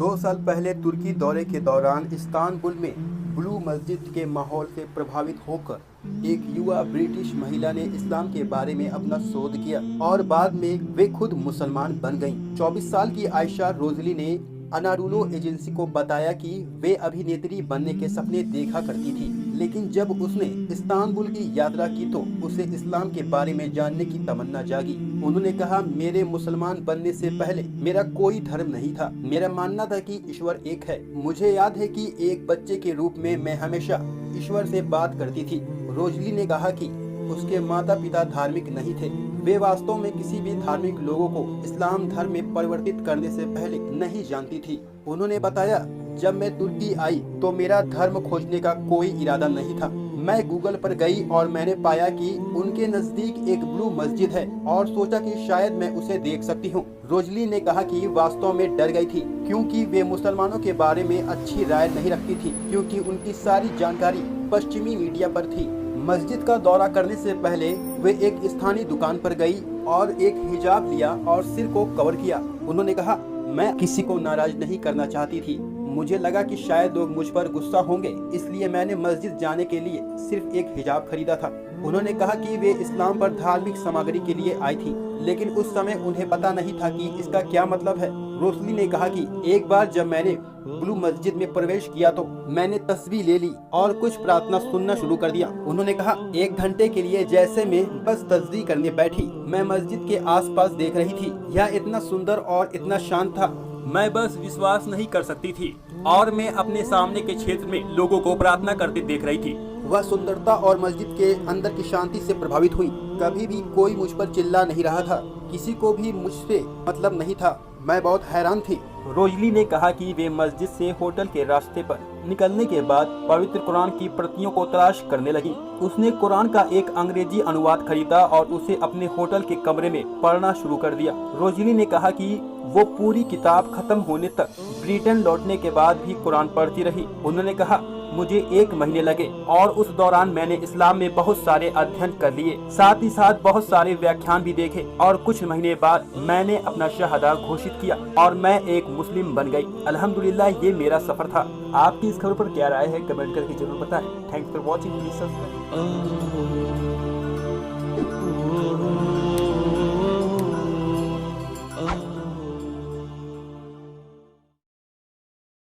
2 साल पहले तुर्की दौरे के दौरान इस्तांबुल में ब्लू मस्जिद के माहौल से प्रभावित होकर एक युवा ब्रिटिश महिला ने इस्लाम के बारे में अपना शोध किया और बाद में वे खुद मुसलमान बन गईं। 24 साल की आयशा रोजली ने अनाडोलू एजेंसी को बताया कि वे अभिनेत्री बनने के सपने देखा करती थी, लेकिन जब उसने इस्तांबुल की यात्रा की तो उसे इस्लाम के बारे में जानने की तमन्ना जागी। उन्होंने कहा, मेरे मुसलमान बनने से पहले मेरा कोई धर्म नहीं था। मेरा मानना था कि ईश्वर एक है। मुझे याद है कि एक बच्चे के रूप में मैं हमेशा ईश्वर से बात करती थी। रोजली ने कहा कि उसके माता पिता धार्मिक नहीं थे। वे वास्तव में किसी भी धार्मिक लोगों को इस्लाम धर्म में परिवर्तित करने से पहले नहीं जानती थी। उन्होंने बताया, जब मैं तुर्की आई तो मेरा धर्म खोजने का कोई इरादा नहीं था। मैं गूगल पर गई और मैंने पाया कि उनके नजदीक एक ब्लू मस्जिद है और सोचा कि शायद मैं उसे देख सकती हूँ। रोजली ने कहा कि वास्तव में डर गई थी क्योंकि वे मुसलमानों के बारे में अच्छी राय नहीं रखती थी, क्योंकि उनकी सारी जानकारी पश्चिमी मीडिया पर थी। मस्जिद का दौरा करने से पहले वे एक स्थानीय दुकान पर गई और एक हिजाब लिया और सिर को कवर किया। उन्होंने कहा, मैं किसी को नाराज नहीं करना चाहती थी। मुझे लगा कि शायद लोग मुझ पर गुस्सा होंगे, इसलिए मैंने मस्जिद जाने के लिए सिर्फ एक हिजाब खरीदा था। उन्होंने कहा कि वे इस्लाम पर धार्मिक सामग्री के लिए आई थी, लेकिन उस समय उन्हें पता नहीं था कि इसका क्या मतलब है। रोशनी ने कहा कि एक बार जब मैंने ब्लू मस्जिद में प्रवेश किया तो मैंने तस्बीह ले ली और कुछ प्रार्थना सुनना शुरू कर दिया। उन्होंने कहा, 1 घंटे के लिए जैसे मैं बस तस्बीह करने बैठी। मैं मस्जिद के आसपास देख रही थी। यह इतना सुंदर और इतना शांत था, मैं बस विश्वास नहीं कर सकती थी और मैं अपने सामने के क्षेत्र में लोगों को प्रार्थना करते देख रही थी। वह सुंदरता और मस्जिद के अंदर की शांति से प्रभावित हुई। कभी भी कोई मुझ पर चिल्ला नहीं रहा था, किसी को भी मुझसे मतलब नहीं था। मैं बहुत हैरान थी। रोजली ने कहा कि वे मस्जिद से होटल के रास्ते पर निकलने के बाद पवित्र कुरान की प्रतियों को तलाश करने लगी। उसने कुरान का एक अंग्रेजी अनुवाद खरीदा और उसे अपने होटल के कमरे में पढ़ना शुरू कर दिया। रोजली ने कहा कि वो पूरी किताब खत्म होने तक ब्रिटेन लौटने के बाद भी कुरान पढ़ती रही। उन्होंने कहा, मुझे 1 महीने लगे और उस दौरान मैंने इस्लाम में बहुत सारे अध्ययन कर लिए, साथ ही साथ बहुत सारे व्याख्यान भी देखे और कुछ महीने बाद मैंने अपना शहादा घोषित किया और मैं एक मुस्लिम बन गई। अल्हम्दुलिल्लाह, ये मेरा सफर था। आपकी इस खबर पर क्या राय है, कमेंट करके जरूर बताएं। Thanks for watching.